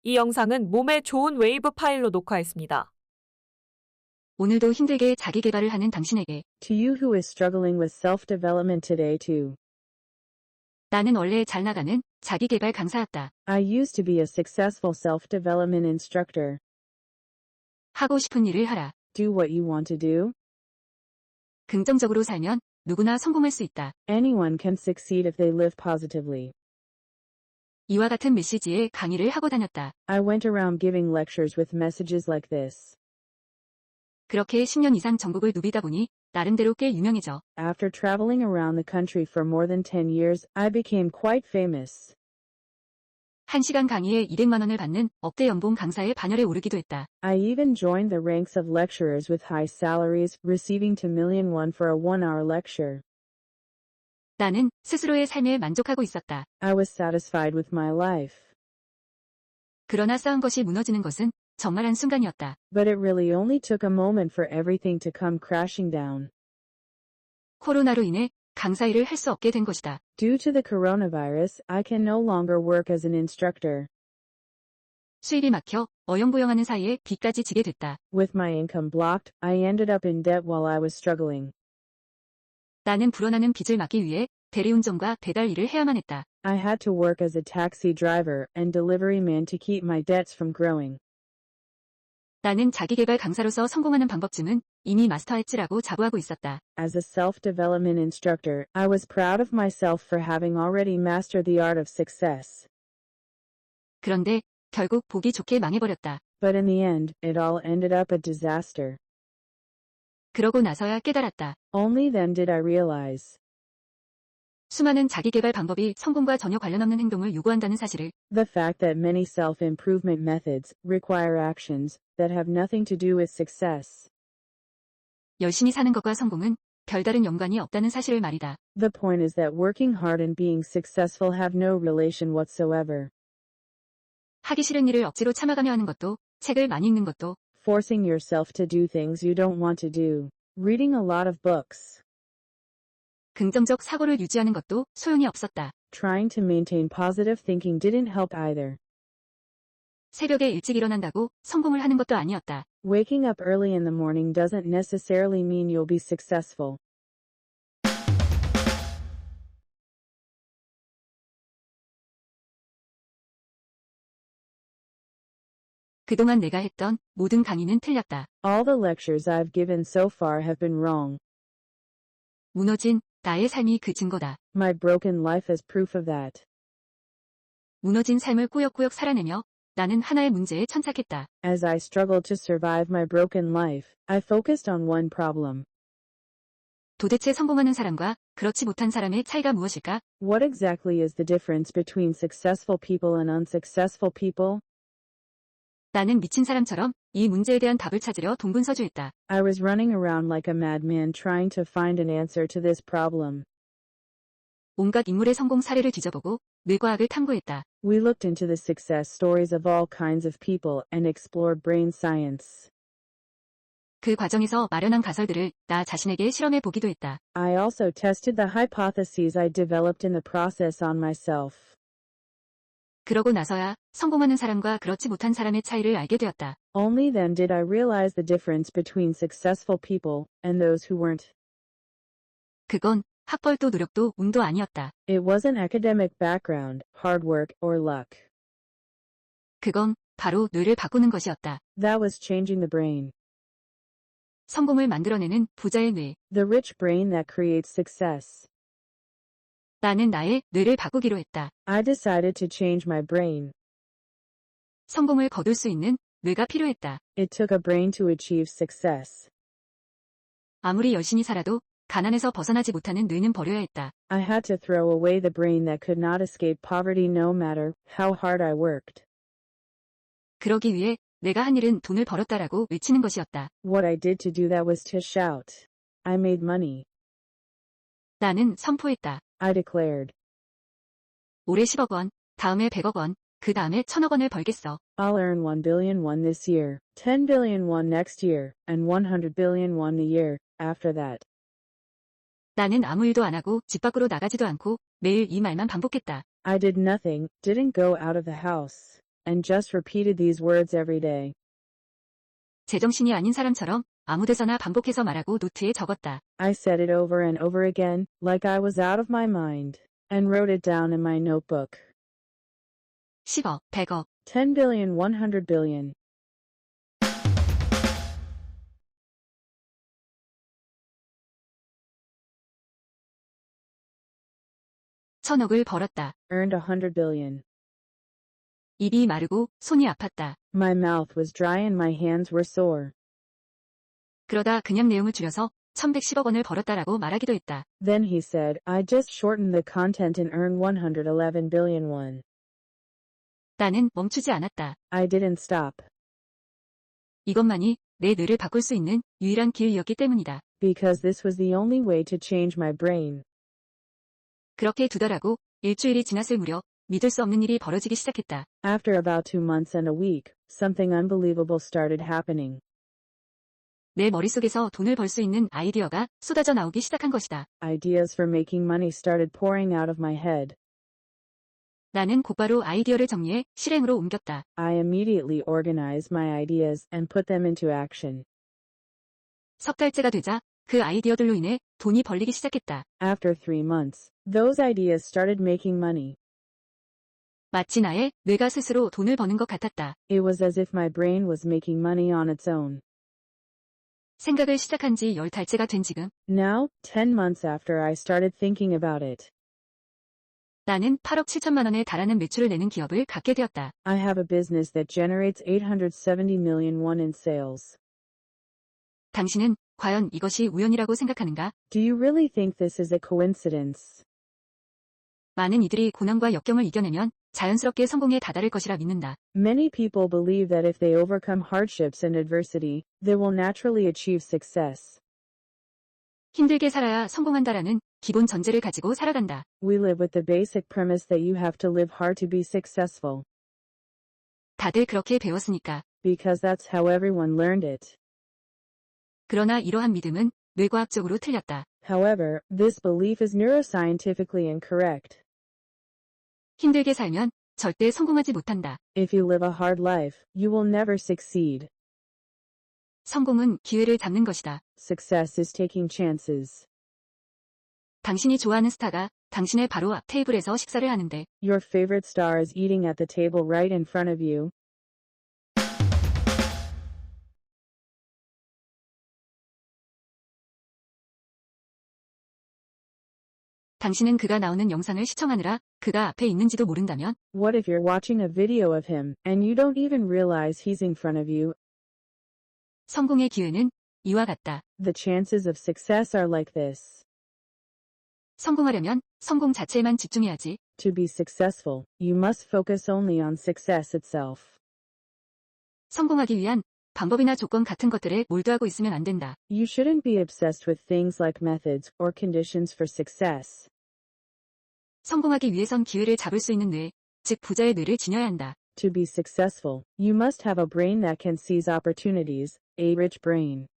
이 영상은 몸에 좋은 웨이브 파일로 녹화했습니다. 오늘도 힘들게 자기 개발을 하는 당신에게 To you who is struggling with self-development today too. 나는 원래 잘 나가는 자기 개발 강사였다. I used to be a successful self-development instructor. 하고 싶은 일을 하라. Do what you want to do. 긍정적으로 살면 누구나 성공할 수 있다. Anyone can succeed if they live positively. 이와 같은 메시지의 강의를 하고 다녔다. I went around giving lectures with messages like this. 그렇게 10년 이상 전국을 누비다 보니 나름대로 꽤 유명해져. After traveling around the country for more than 10 years, I became quite famous. 1시간 강의에 200만 원을 받는 억대 연봉 강사의 반열에 오르기도 했다. I even joined the ranks of lecturers with high salaries, receiving $2,000,000 for a 1-hour lecture. 나는 스스로의 삶에 만족하고 있었다. I was satisfied with my life. 그러나 쌓은 것이 무너지는 것은 정말 한순간이었다. But it really only took a moment for everything to come crashing down. 코로나로 인해 강사 일을 할 수 없게 된 것이다. Due to the coronavirus, I can no longer work as an instructor. 수입이 막혀 어영부영하는 사이에 빚까지 지게 됐다. With my income blocked, I ended up in debt while I was struggling. 나는 불어나는 빚을 막기 위해 대리운전과 배달 일을 해야만 했다. I had to work as a taxi driver and delivery man to keep my debts from growing. 나는 자기개발 강사로서 성공하는 방법쯤은 이미 마스터했지라고 자부하고 있었다. As a self-development instructor, I was proud of myself for having already mastered the art of success. 그런데 결국 보기 좋게 망해버렸다. But in the end, it all ended up a disaster. 그러고 나서야 깨달았다. Only then did I realize. 수많은 자기개발 방법이 성공과 전혀 관련 없는 행동을 요구한다는 사실을 The fact that many self-improvement methods require actions that have nothing to do with success. 열심히 사는 것과 성공은 별다른 연관이 없다는 사실을 말이다. The point is that working hard and being successful have no relation whatsoever. 하기 싫은 일을 억지로 참아가며 하는 것도, 책을 많이 읽는 것도, Forcing yourself to do things you don't want to do. Reading a lot of books. 긍정적 사고를 유지하는 것도 소용이 없었다. Trying to maintain positive thinking didn't help either. 새벽에 일찍 일어난다고 성공을 하는 것도 아니었다. Waking up early in the morning doesn't necessarily mean you'll be successful. 그동안 내가 했던 모든 강의는 틀렸다. All the lectures I've given so far have been wrong. 무너진 나의 삶이 그 증거다. My broken life is proof of that. 무너진 삶을 꾸역꾸역 살아내며 나는 하나의 문제에 천착했다. As I struggled to survive my broken life, I focused on one problem. 도대체 성공하는 사람과 그렇지 못한 사람의 차이가 무엇일까? What exactly is the difference between successful people and unsuccessful people? 나는 미친 사람처럼 이 문제에 대한 답을 찾으려 동분서주했다. I was running around like a madman trying to find an answer to this problem. 온갖 인물의 성공 사례를 뒤져보고 뇌과학을 탐구했다. We looked into the success stories of all kinds of people and explored brain science. 그 과정에서 마련한 가설들을 나 자신에게 실험해 보기도 했다. I also tested the hypotheses I developed in the process on myself. 그러고 나서야 성공하는 사람과 그렇지 못한 사람의 차이를 알게 되었다. Only then did I realize the difference between successful people and those who weren't. 그건 학벌도 노력도 운도 아니었다. It wasn't academic background, hard work, or luck. 그건 바로 뇌를 바꾸는 것이었다. That was changing the brain. 성공을 만들어내는 부자의 뇌. The rich brain that creates success. 나는 나의 뇌를 바꾸기로 했다. I decided to change my brain. 성공을 거둘 수 있는 뇌가 필요했다. It took a brain to achieve success. 아무리 열심히 살아도 가난에서 벗어나지 못하는 뇌는 버려야 했다. I had to throw away the brain that could not escape poverty no matter how hard I worked. 그러기 위해 내가 한 일은 돈을 벌었다라고 외치는 것이었다. What I did to do that was to shout. I made money. 나는 선포했다. I declared. 올해 10억 원, 다음에 100억 원, 그 다음에 1000억 원을 벌겠어. I'll earn 1,000,000,000 won this year, 10,000,000,000 won next year, and 100,000,000,000 won the year after that. 나는 아무 일도 안 하고 집 밖으로 나가지도 않고 매일 이 말만 반복했다. I did nothing, didn't go out of the house. and just repeated these words every day. 제정신이 아닌 사람처럼 아무 데서나 반복해서 말하고 노트에 적었다. I said it over and over again, like I was out of my mind, and wrote it down in my notebook. 10억, 100억, 10 billion, 100 billion. 천억을 벌었다. Earned 100 billion. 입이 마르고 손이 아팠다. My mouth was dry and my hands were sore. 그러다 그냥 내용을 줄여서 1110억 원을 벌었다라고 말하기도 했다. Then he said, I just shortened the content and earned 111 billion won. 나는 멈추지 않았다. I didn't stop. 이것만이 내 뇌를 바꿀 수 있는 유일한 길이었기 때문이다. Because this was the only way to change my brain. 그렇게 두 달하고 일주일이 지났을 무렵 믿을 수 없는 일이 벌어지기 시작했다. After about 2 months and a week, something unbelievable started happening. 내 머릿속에서 돈을 벌 수 있는 아이디어가 쏟아져 나오기 시작한 것이다. Ideas for making money started pouring out of my head. 나는 곧바로 아이디어를 정리해 실행으로 옮겼다. I immediately organized my ideas and put them into action. 석 달째가 되자 그 아이디어들로 인해 돈이 벌리기 시작했다. After 3 months, those ideas started making money. 마치 나의 뇌가 스스로 돈을 버는 것 같았다. It was as if my brain was making money on its own. 생각을 시작한 지 10달째가 된 지금 Now, 10 months after I started thinking about it, 나는 8억 7천만 원에 달하는 매출을 내는 기업을 갖게 되었다. I have a business that generates 870 million won in sales. 당신은 과연 이것이 우연이라고 생각하는가? Do you really think this is a coincidence? 많은 이들이 고난과 역경을 이겨내면 자연스럽게 성공에 다다를 것이라 믿는다. Many people believe that if they overcome hardships and adversity, they will naturally achieve success. 힘들게 살아야 성공한다라는 기본 전제를 가지고 살아간다. We live with the basic premise that you have to live hard to be successful, 다들 그렇게 배웠으니까. because that's how everyone learned it. 그러나 이러한 믿음은 뇌과학적으로 틀렸다. However, this belief is neuroscientifically incorrect. 힘들게 살면 절대 성공하지 못한다. If you live a hard life, you will never succeed. 성공은 기회를 잡는 것이다. Success is taking chances. 당신이 좋아하는 스타가 당신의 바로 앞 테이블에서 식사를 하는데 Your favorite star is eating at the table right in front of you. 당신은 그가 나오는 영상을 시청하느라 그가 앞에 있는지도 모른다면 What if you're watching a video of him, and you don't even realize he's in front of you? 성공의 기회는 이와 같다. The chances of success are like this. 성공하려면 성공 자체에만 집중해야지. To be successful, you must focus only on success itself. 성공하기 위한 방법이나 조건 같은 것들에 몰두하고 있으면 안 된다. You shouldn't be obsessed with things like methods or conditions for success. 성공하기 위해선 기회를 잡을 수 있는 뇌, 즉 부자의 뇌를 지녀야 한다. To be successful, you must have a brain that can seize opportunities, a rich brain.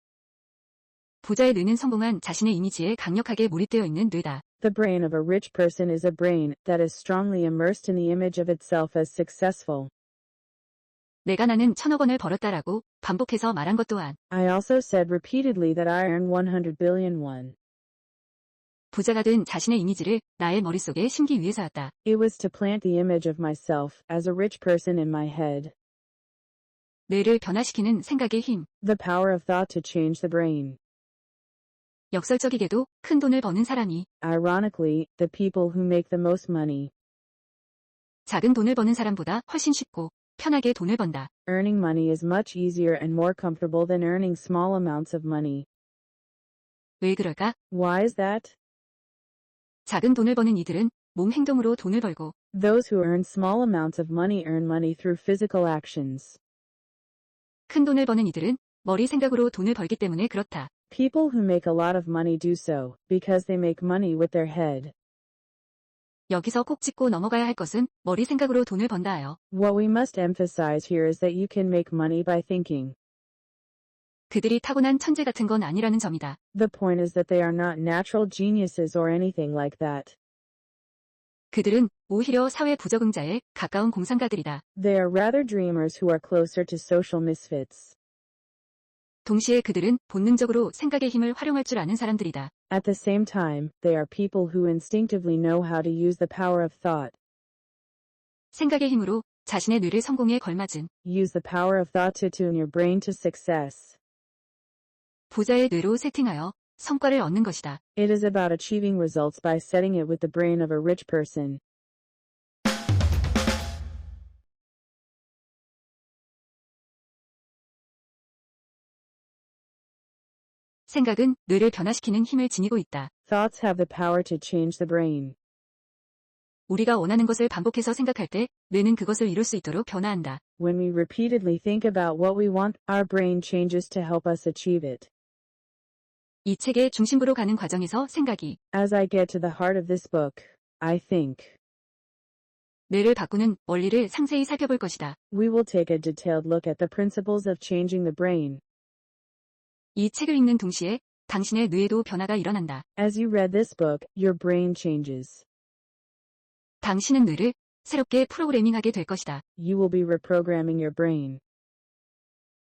부자의 뇌는 성공한 자신의 이미지에 강력하게 몰입되어 있는 뇌다. The brain of a rich person is a brain that is strongly immersed in the image of itself as successful. 내가 나는 1000억 원을 벌었다라고 반복해서 말한 것 또한 I also said repeatedly that I earned 100 billion won. 부자가 된 자신의 이미지를 나의 머릿속에 심기 위해서였다. It was to plant the image of myself as a rich person in my head. 뇌를 변화시키는 생각의 힘. The power of thought to change the brain. 역설적이게도 큰 돈을 버는 사람이 Ironically, the people who make the most money. 작은 돈을 버는 사람보다 훨씬 쉽고 편하게 돈을 번다. Earning money is much easier and more comfortable than earning small amounts of money. 왜 그럴까? Why is that? 작은 돈을 버는 이들은 몸 행동으로 돈을 벌고 Those who earn small amounts of money earn money through physical actions. 큰 돈을 버는 이들은 머리 생각으로 돈을 벌기 때문에 그렇다. People who make a lot of money do so, because they make money with their head. 여기서 꼭 짚고 넘어가야 할 것은 머리 생각으로 돈을 번다 하여 What we must emphasize here is that you can make money by thinking. 그들이 타고난 천재 같은 건 아니라는 점이다. The point is that they are not natural geniuses or anything like that. 그들은 오히려 사회 부적응자에 가까운 공상가들이다. They are rather dreamers who are closer to social misfits. 동시에 그들은 본능적으로 생각의 힘을 활용할 줄 아는 사람들이다. At the same time, they are people who instinctively know how to use the power of thought. 생각의 힘으로 자신의 뇌를 성공에 걸맞은 Use the power of thought to tune your brain to success. 부자의 뇌로 세팅하여 성과를 얻는 것이다. It is about achieving results by setting it with the brain of a rich person. 생각은 뇌를 변화시키는 힘을 지니고 있다. Thoughts have the power to change the brain. 우리가 원하는 것을 반복해서 생각할 때 뇌는 그것을 이룰 수 있도록 변화한다. When we repeatedly think about what we want, our brain changes to help us achieve it. 이 책의 중심부로 가는 과정에서 생각이 As I get to the heart of this book, I think. 뇌를 바꾸는 원리를 상세히 살펴볼 것이다. We will take a detailed look at the principles of changing the brain. 이 책을 읽는 동시에 당신의 뇌에도 변화가 일어난다. As you read this book, your brain changes. 당신은 뇌를 새롭게 프로그래밍하게 될 것이다. You will be reprogramming your brain.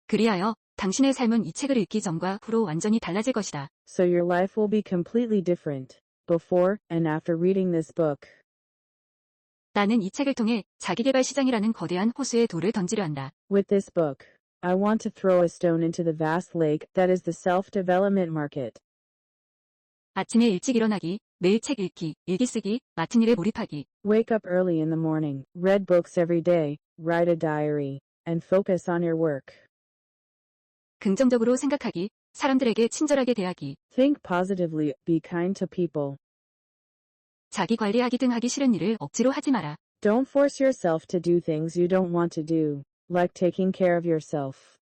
그리하여 당신의 삶은 이 책을 읽기 전과 후로 완전히 달라질 것이다. So your life will be completely different, before and after reading this book. 나는 이 책을 통해 자기계발 시장이라는 거대한 호수에 돌을 던지려 한다. With this book, I want to throw a stone into the vast lake that is the self-development market. 아침에 일찍 일어나기, 매일 책 읽기, 일기 쓰기, 맡은 일에 몰입하기. Wake up early in the morning, read books every day, write a diary, and focus on your work. 긍정적으로 생각하기, 사람들에게 친절하게 대하기. Think positively, be kind to people. 자기 관리하기 등 하기 싫은 일을 억지로 하지 마라. Don't force yourself to do things you don't want to do, like taking care of yourself.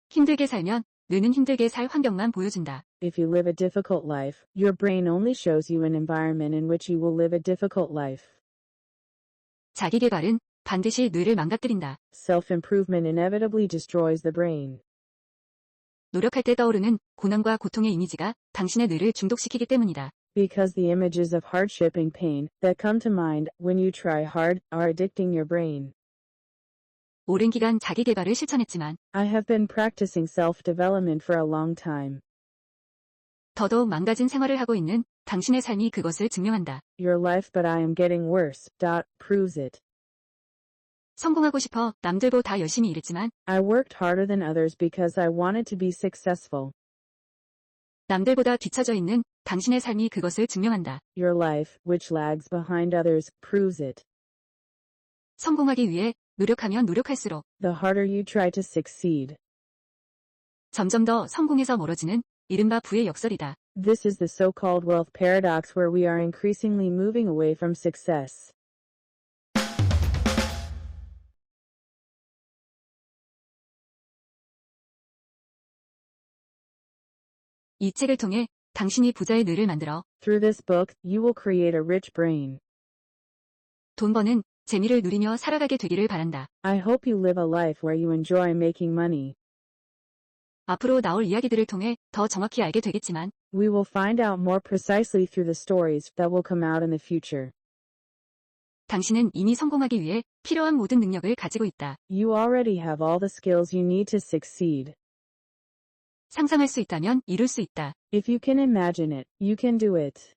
힘들게 살면 뇌는 힘들게 살 환경만 보여준다. If you live a difficult life, your brain only shows you an environment in which you will live a difficult life. 자기 개발은 반드시 뇌를 망가뜨린다. Self-improvement inevitably destroys the brain. 노력할 때 떠오르는 고난과 고통의 이미지가 당신의 뇌를 중독시키기 때문이다. Because the images of hardship and pain that come to mind when you try hard are addicting your brain. 오랜 기간 자기 개발을 실천했지만 I have been practicing self-development for a long time. 더더욱 망가진 생활을 하고 있는 당신의 삶이 그것을 증명한다. Your life, but I am getting worse. Proves it. 성공하고 싶어 남들보다 열심히 일했지만 I worked harder than others because I wanted to be successful. 남들보다 뒤처져 있는 당신의 삶이 그것을 증명한다. Your life, which lags behind others, proves it. 성공하기 위해 노력하면 노력할수록 The harder you try to succeed. 점점 더 성공에서 멀어지는 이른바 부의 역설이다. This is the so-called wealth paradox where we are increasingly moving away from success. 이 책을 통해 당신이 부자의 뇌를 만들어 Through this book, you will create a rich brain. 돈 버는 재미를 누리며 살아가게 되기를 바란다. I hope you live a life where you enjoy making money. 앞으로 나올 이야기들을 통해 더 정확히 알게 되겠지만 We will find out more precisely through the stories that will come out in the future. 당신은 이미 성공하기 위해 필요한 모든 능력을 가지고 있다. You already have all the skills you need to succeed. 상상할 수 있다면 이룰 수 있다. If you can imagine it, you can do it.